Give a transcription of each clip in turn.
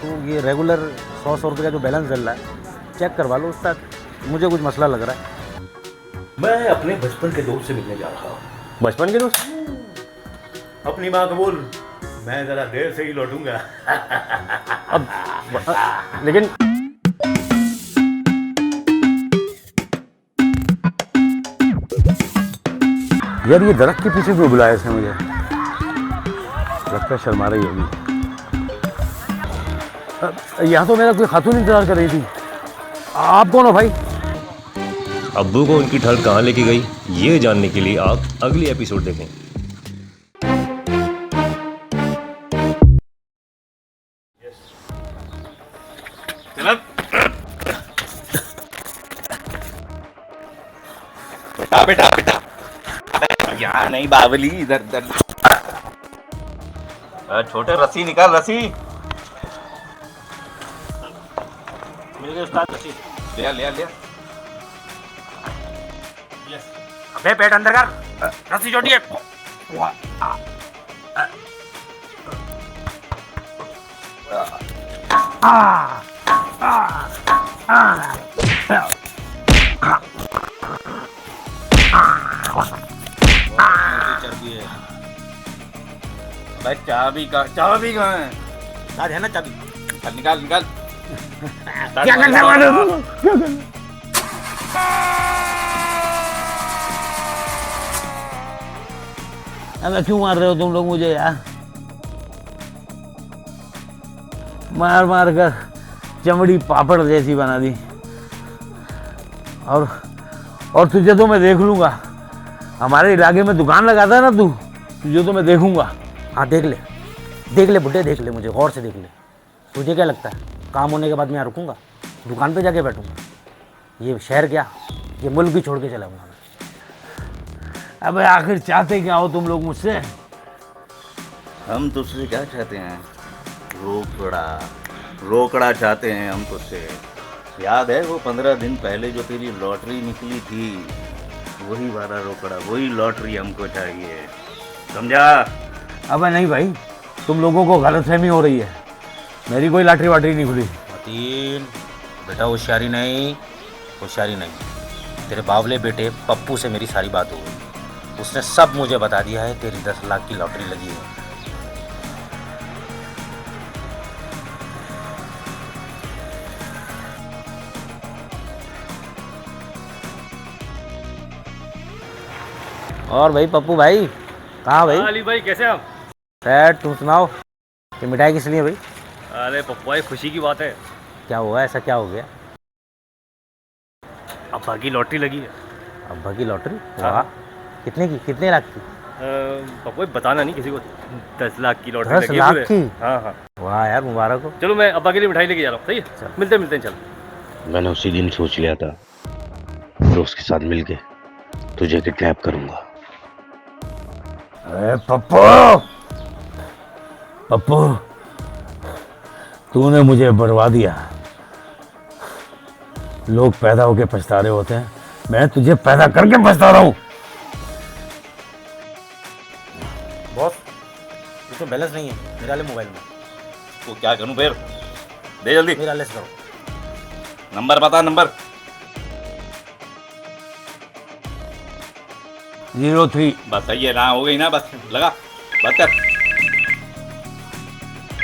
तू ये रेगुलर 100 रुपये का जो बैलेंस चल रहा है चेक करवा लो उसका, मुझे कुछ मसला लग रहा है। मैं अपने बचपन के दोस्त से मिलने जा रहा हूँ। बचपन के दोस्त? अपनी माँ को बोल मैं जरा देर से ही लौटूंगा। अब लेकिन यार ये दरख्त के पीछे क्यों बुलाया इसने मुझे? लगता है शर्मा रही होगी। यहाँ तो मेरा कोई खातून इंतजार कर रही थी। आप कौन हो भाई? अब्बू को उनकी ठल कहाँ लेके गई ये जानने के लिए आप अगली एपिसोड देखें। बेटा बेटा बेटा यहाँ नहीं बावली, इधर इधर। छोटे रस्सी निकाल, रस्सी मिल गई उस्ताद, रस्सी लिया लिया लिया। अबे पेट अंदर कर, रस्सी छोटी है। भाई चाबी कहाँ है? आज है ना चाबी? निकाल निकाल। क्या करना है? अबे क्यों मार रहे हो तुम लोग मुझे यार? मार मार कर चमड़ी पापड़ जैसी बना दी। और तुझे तो मैं देख लूंगा। हमारे इलाके में दुकान लगाता है ना तू, तुझे तो मैं देखूंगा। हाँ देख ले बुड्ढे, देख ले, मुझे गौर से देख ले। तुझे क्या लगता है काम होने के बाद मैं यहाँ रुकूंगा? दुकान पे जाके बैठूंगा? ये शहर क्या, ये मुल्क भी छोड़ के चला हूँ। अबे आखिर चाहते क्या हो तुम लोग मुझसे? हम तुझसे क्या चाहते हैं? रोकड़ा चाहते हैं हम तुझसे। याद है वो 15 दिन पहले जो तेरी लॉटरी निकली थी, वही वाला रोकड़ा, वही लॉटरी हमको चाहिए, समझा? अबे नहीं भाई, तुम लोगों को गलतफहमी हो रही है। मेरी कोई लॉटरी वाटरी नहीं खुली। मतीन बेटा, होशियारी नहीं। तेरे बावले बेटे पप्पू से मेरी सारी बात हो गई। उसने सब मुझे बता दिया है, तेरी 10 लाख की लॉटरी लगी है। और भाई पप्पू भाई कहाँ भाई? अली भाई कैसे आप? सैड, तुम सुनाओ। ये मिठाई किस लिए भाई? अरे पप्पू भाई खुशी की बात है, क्या हुआ? ऐसा क्या हो गया? अब्बा की लॉटरी लगी है। अब्बा की लॉटरी? हाँ। वाह, कितने की? कितने लाख की? पप्पू भाई बताना नहीं किसी को। 10 लाख की लॉटरी 10 लगी लाख है। की? हाँ हाँ। वाह यार, मुबारक हो। चलो मैं अब्बा के लिए मिठाई लेके जा रहा हूँ, सही है? मिलते हैं चलो। मैंने उसी दिन सोच लिया था दोस्त के साथ मिलके तुझे किडनैप करूंगा। अरे पप्पू तूने मुझे बर्बाद दिया। लोग पैदा होके पछता रहे होते हैं, मैं तुझे पैदा करके पछता रहा हूँ। बॉस इसमें बैलेंस नहीं है मेरे वाले मोबाइल में। तो क्या करूं फिर? दे जल्दी, मेरा लेस करो। नंबर बता, नंबर। 03। बस सही है ना, हो गई ना, बस लगा, बात कर।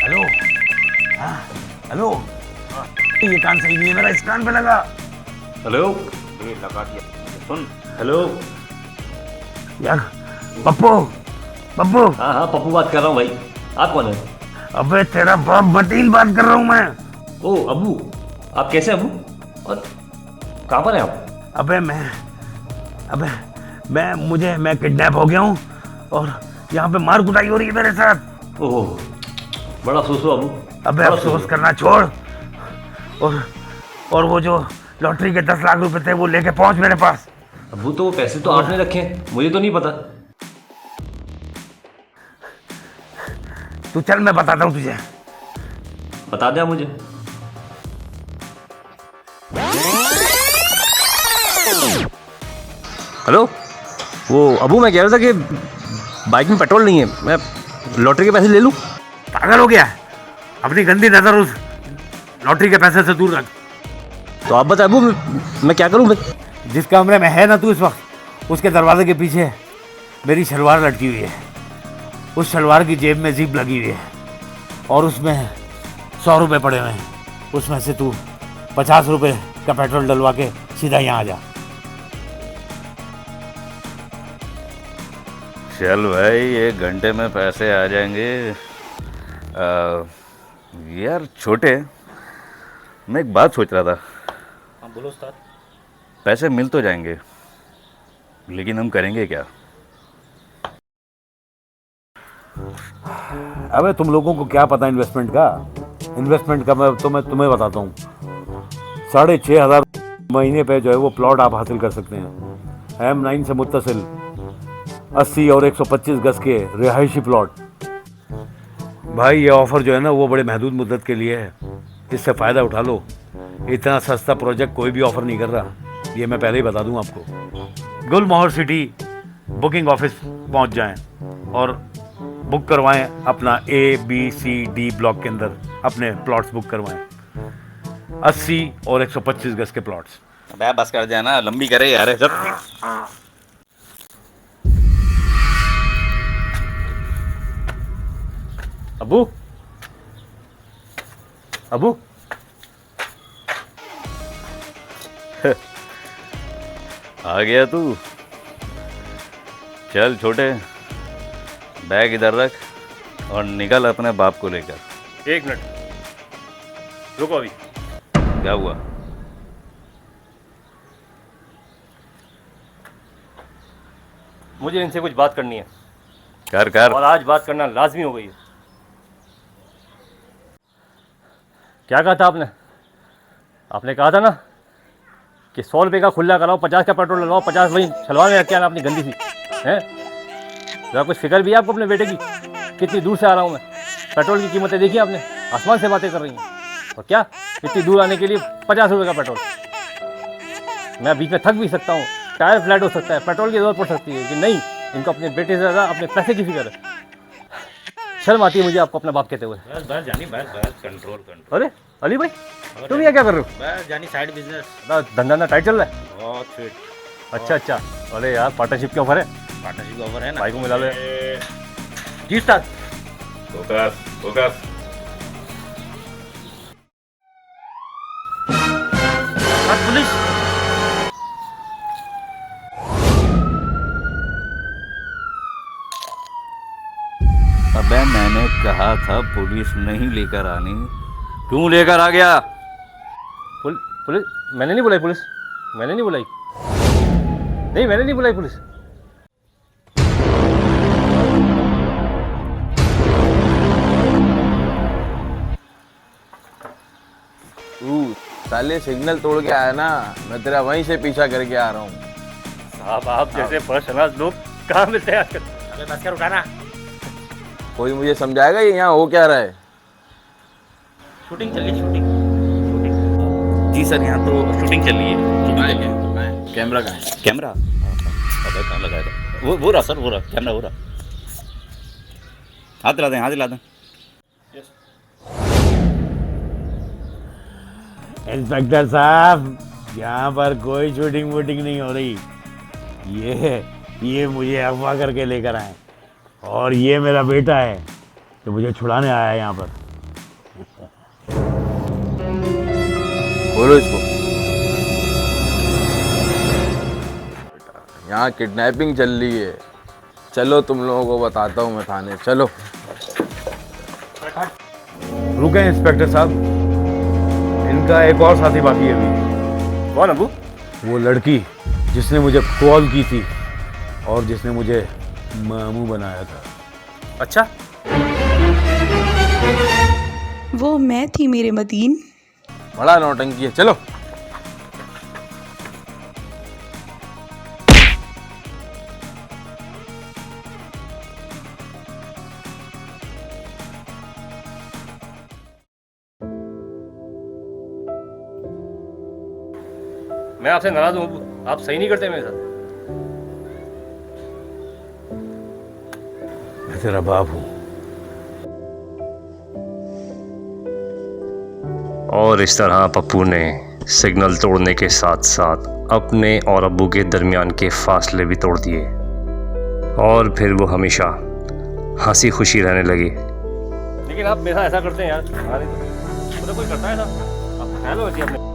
हेलो? हाँ हेलो? ये कान सही नहीं है मेरा, इस कान पे लगा। हेलो, ये लगा दिया, सुन। हेलो यार पप्पू हाँ हाँ पप्पू बात कर रहा हूँ भाई। आप कौन है? अबे तेरा बाप मतीन बात कर रहा हूँ मैं। ओ अब्बू, आप कैसे अब्बू? और कहाँ पर हैं आप? मैं किडनैप हो गया हूँ और यहाँ पे मार कुटाई हो रही है मेरे साथ। ओह बड़ा अफसोस हुआ अब्बू। अबे अफसोस करना छोड़, और वो जो लॉटरी के 10 लाख रुपए थे वो लेके पहुंच मेरे पास। अब्बू तो वो पैसे तो आपने रखे हैं, मुझे तो नहीं पता। तू चल, मैं बताता हूँ तुझे। बता दे मुझे। हेलो, वो अबू मैं कह रहा था कि बाइक में पेट्रोल नहीं है, मैं लॉटरी के पैसे ले लूँ? पागल हो गया? अपनी गंदी नजर उस लॉटरी के पैसे से दूर रख। तो आप बता अबू, मैं क्या करूं भाई? जिस कमरे में है ना तू इस वक्त, उसके दरवाजे के पीछे मेरी शलवार लटकी हुई है। उस शलवार की जेब में जिप लगी हुई है और उसमें 100 रुपये पड़े हुए हैं। उसमें से तू 50 रुपये का पेट्रोल डलवा के सीधा यहाँ आ जा। चल भाई, 1 घंटे में पैसे आ जाएंगे। यार छोटे, मैं एक बात सोच रहा था। हाँ बोलो उस्ताद। पैसे मिल तो जाएंगे, लेकिन हम करेंगे क्या? अबे तुम लोगों को क्या पता इन्वेस्टमेंट का? इन्वेस्टमेंट का मैं तुम्हें बताता हूँ। 6,500 महीने पे जो है वो प्लॉट आप हासिल कर सकते हैं। M9 से मुत्तसिल 80 और 125 गज के रिहायशी प्लॉट। भाई ये ऑफर जो है ना वो बड़े महदूद मुद्दत के लिए है, इससे फ़ायदा उठा लो। इतना सस्ता प्रोजेक्ट कोई भी ऑफर नहीं कर रहा, ये मैं पहले ही बता दूं आपको। गुलमोहर सिटी बुकिंग ऑफिस पहुंच जाएं और बुक करवाएं अपना A, B, C, D block के अंदर अपने प्लॉट्स बुक करवाएं। 80 और 125 गज के प्लॉट्स। अबे बस कर जाना, लंबी करे यार। जब अबू, अबू, आ गया तू। चल छोटे, बैग इधर रख और निकल अपने बाप को लेकर। 1 मिनट रुको अभी। क्या हुआ? मुझे इनसे कुछ बात करनी है कर कर। और आज बात करना लाजमी हो गई है। क्या कहा था आपने? आपने कहा था ना कि 100 रुपये का खुला कराओ, 50 का पेट्रोल लगाओ, 50 वही शलवार में रख के आना अपनी गंदी सी है। जरा कुछ फिक्र भी है आपको अपने बेटे की? कितनी दूर से आ रहा हूँ मैं, पेट्रोल की कीमतें देखी आपने, आसमान से बातें कर रही हैं। और क्या इतनी दूर आने के लिए 50 रुपये का पेट्रोल? मैं बीच में थक भी सकता हूँ, टायर फ्लैट हो सकता है, पेट्रोल की जरूरत पड़ सकती है, कि नहीं इनको अपने बेटे से ज़्यादा अपने पैसे की फिक्र है। शर्म आती है मुझे आपको अपना बाप कहते हुए। बस बस जानी, बस कंट्रोल कंट्रोल। अरे अली भाई, तुम ये क्या कर रहे हो? बस जानी, साइड बिजनेस धंधा ना टाइट चल रहा है? बहुत फिट। अच्छा अच्छा। अरे यार पार्टनरशिप के ऑफर है, पार्टनरशिप का ऑफर है ना, भाई को मिला लो जी उस्ताद। Focus focus. पुलिस। अबे मैंने कहा था पुलिस नहीं लेकर आनी, क्यों लेकर आ गया? पुलिस? मैंने नहीं बुलाई पुलिस, मैंने नहीं बुलाई, नहीं मैंने नहीं बुलाई पुलिस। तू साले सिग्नल तोड़ के आया ना, मैं तेरा वहीं से पीछा करके आ रहा हूँ। साहब आप जैसे फर्स्ट लोग कहाँ मिलते हैं आजकल? अबे बस कर, उठाना। कोई मुझे समझाएगा ये यहाँ हो क्या रहा है? शूटिंग चल रही, शूटिंग। जी सर, यहाँ तो शूटिंग चल रही है। कैमरा कहाँ है? कैमरा अबे कहाँ लगाया था? वो रहा सर, वो रहा कैमरा, वो रहा। हाथ दिला दें, हाथ दिला दें। इंस्पेक्टर साहब, यहाँ पर कोई शूटिंग वूटिंग नहीं हो रही। ये मुझे अगवा करके लेकर आए और ये मेरा बेटा है जो मुझे छुड़ाने आया है यहाँ पर। बोलो इसको। यहाँ किडनैपिंग चल रही है। चलो तुम लोगों को बताता हूँ मैं थाने, चलो। रुके इंस्पेक्टर साहब, इनका एक और साथी बाकी है अभी। कौन अबू? वो लड़की जिसने मुझे कॉल की थी और जिसने मुझे मामू बनाया था। अच्छा, वो मैं थी मेरे मदीन। बड़ा नौटंकी है, चलो। मैं आपसे नाराज हूँ अबू, आप सही नहीं करते मेरे साथ। मैं तेरा बाप हूँ। और इस तरह पप्पू ने सिग्नल तोड़ने के साथ साथ अपने और अब्बू के दरमियान के फासले भी तोड़ दिए और फिर वो हमेशा हंसी खुशी रहने लगी। लेकिन आप मेरा ऐसा करते हैं यार, कोई करता है ऐसा, आप ख्याल हो अपने